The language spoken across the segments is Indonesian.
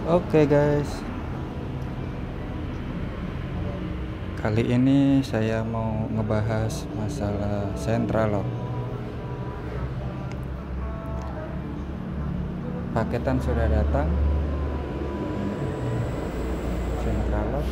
Oke guys, kali ini saya mau ngebahas masalah central lock. Paketan sudah datang, central lock.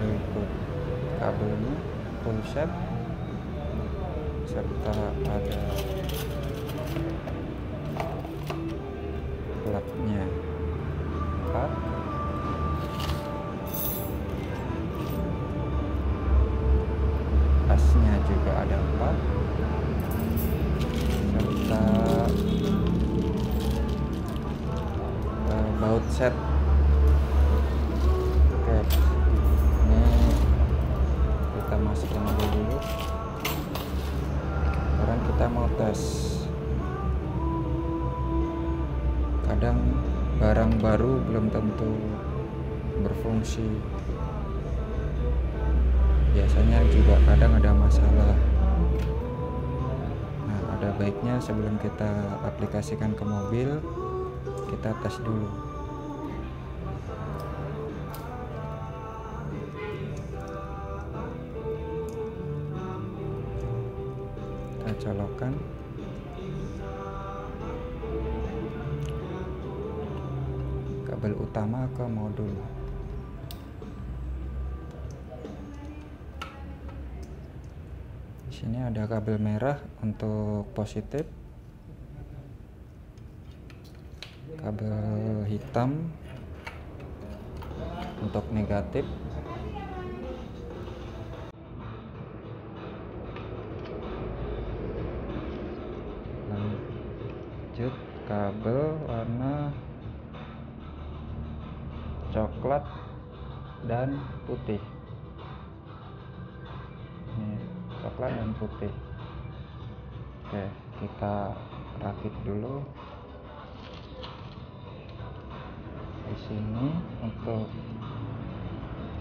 Berikut kabelnya full set, serta ada plugnya 4, asnya juga ada 4, serta baut set. Oke, ini kita masukin dulu. Sekarang kita mau tes. Kadang barang baru belum tentu berfungsi, biasanya juga kadang ada masalah. Nah, ada baiknya sebelum kita aplikasikan ke mobil, kita tes dulu. Kita colokkan. Kabel utama ke modul. Di sini ada kabel merah untuk positif, kabel hitam untuk negatif. Lanjut kabel warna coklat dan putih. Ini coklat dan putih. Oke, kita rakit dulu. Di sini untuk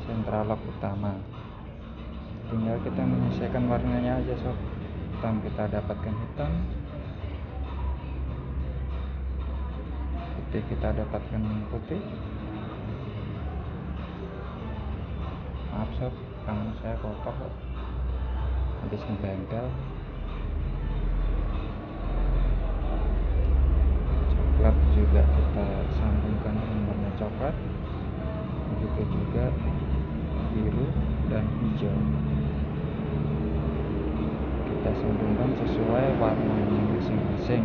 central lock utama, tinggal kita menyesuaikan warnanya aja sob. Hitam kita dapatkan hitam, putih kita dapatkan putih. Maaf sob, tangan saya kotor kok, habis ngebengkel. Coklat juga kita sambungkan dengan warna coklat, begitu juga biru dan hijau kita sambungkan sesuai warnanya masing-masing.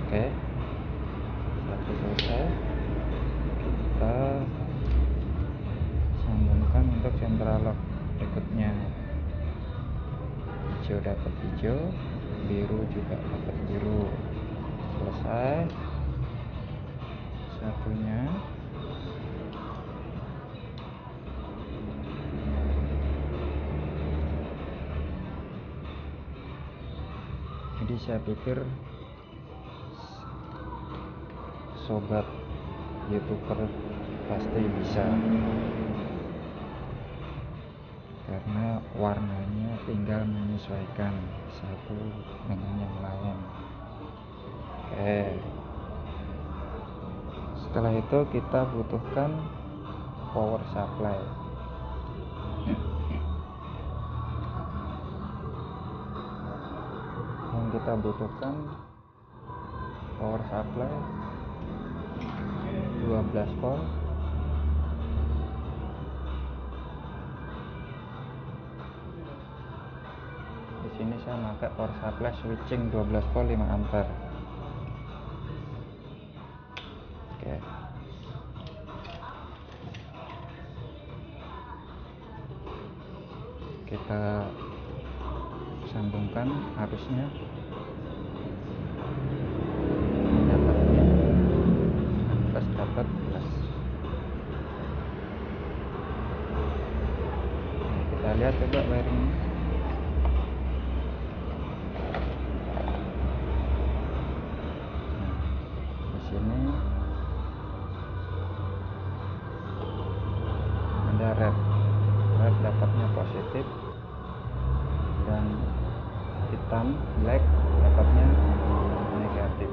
Oke, satu selesai, kita sambungkan untuk central lock berikutnya. Hijau dapat hijau, biru juga dapat biru. selesai satunya. Jadi saya pikir sobat YouTuber pasti bisa, karena warnanya tinggal menyesuaikan satu dengan yang lain. Oke, setelah itu kita butuhkan power supply. Yang kita butuhkan power supply 12 volt. Di sini saya pakai power supply switching 12 volt 5 ampere. Oke. Kita sambungkan arusnya. Dapat plus. Nah, kita lihat coba wiring. Di sini ada red dapatnya positif, dan hitam black dapatnya negatif.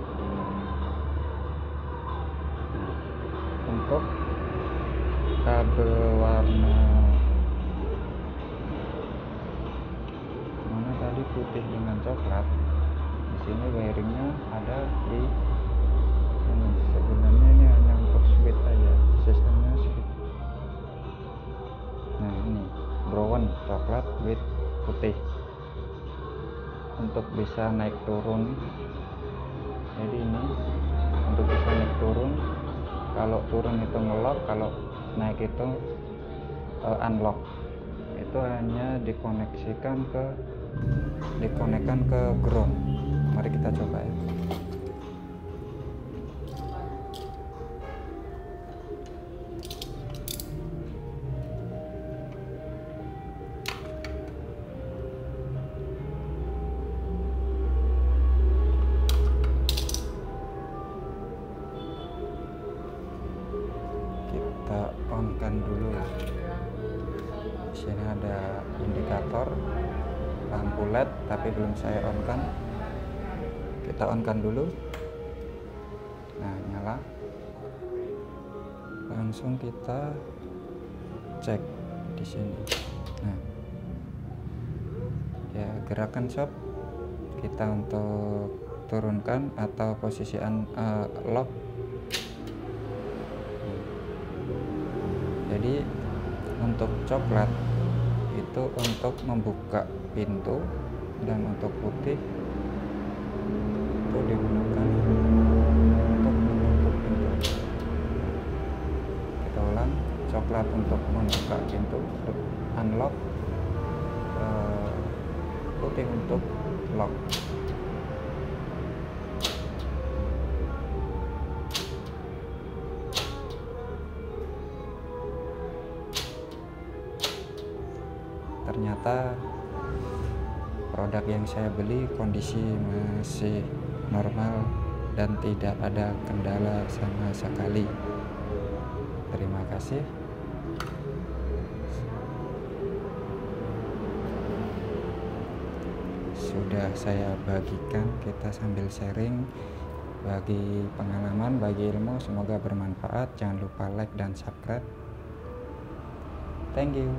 Untuk kabel warna mana tadi, putih dengan coklat, di sini wiringnya ada di sini. Sebenarnya ini hanya untuk switch aja, sistemnya switch. Nah, ini brown coklat with putih untuk bisa naik turun. Jadi ini untuk bisa naik turun. Kalau turun itu ngelock, kalau naik itu unlock. Itu hanya dikonekkan ke ground. Mari kita coba ya. Kita on kan dulu. Di sini ada indikator lampu LED tapi belum saya on kan. Kita on kan dulu. Nah, nyala. Langsung kita cek di sini. Nah, ya, gerakan shop kita untuk turunkan atau posisi lock. Jadi untuk coklat itu untuk membuka pintu, dan untuk putih itu digunakan untuk menutup pintu. Kita ulang, coklat untuk membuka pintu, unlock, putih untuk lock. Ternyata produk yang saya beli kondisi masih normal dan tidak ada kendala sama sekali. Terima kasih. Sudah saya bagikan, kita sambil sharing bagi pengalaman, bagi ilmu, semoga bermanfaat. Jangan lupa like dan subscribe. Thank you.